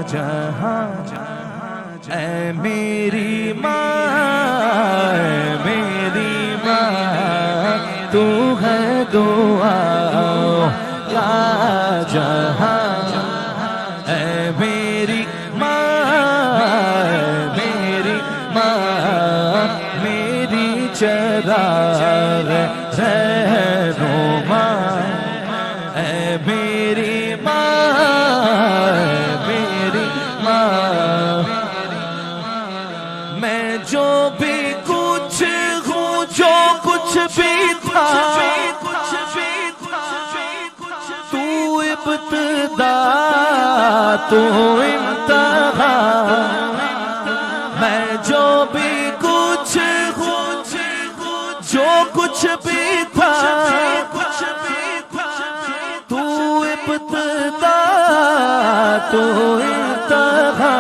جہاں اے میری ماں، اے میری ماں، تو ہے دعا کا جہاں، اے میری ماں، اے میری ماں، میری چراغ رہنما، اے میری ماں، اے میری ماں، میں جو بھی کچھ ہوں، جو کچھ بھی تھا، تو ابتدا تو انتہا، میں جو بھی کچھ ہوں، جو کچھ بھی تھا، تو ابتدا تو انتہا،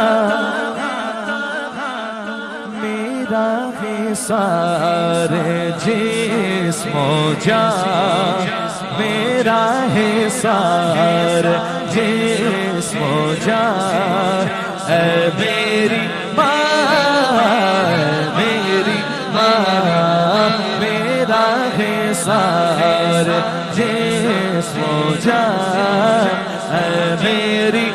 میرا حصار جسم و جان، میرا حصار جسم و جان، اے میری ماں، اے میری ماں، میرا حصار جسم و جان، اے میری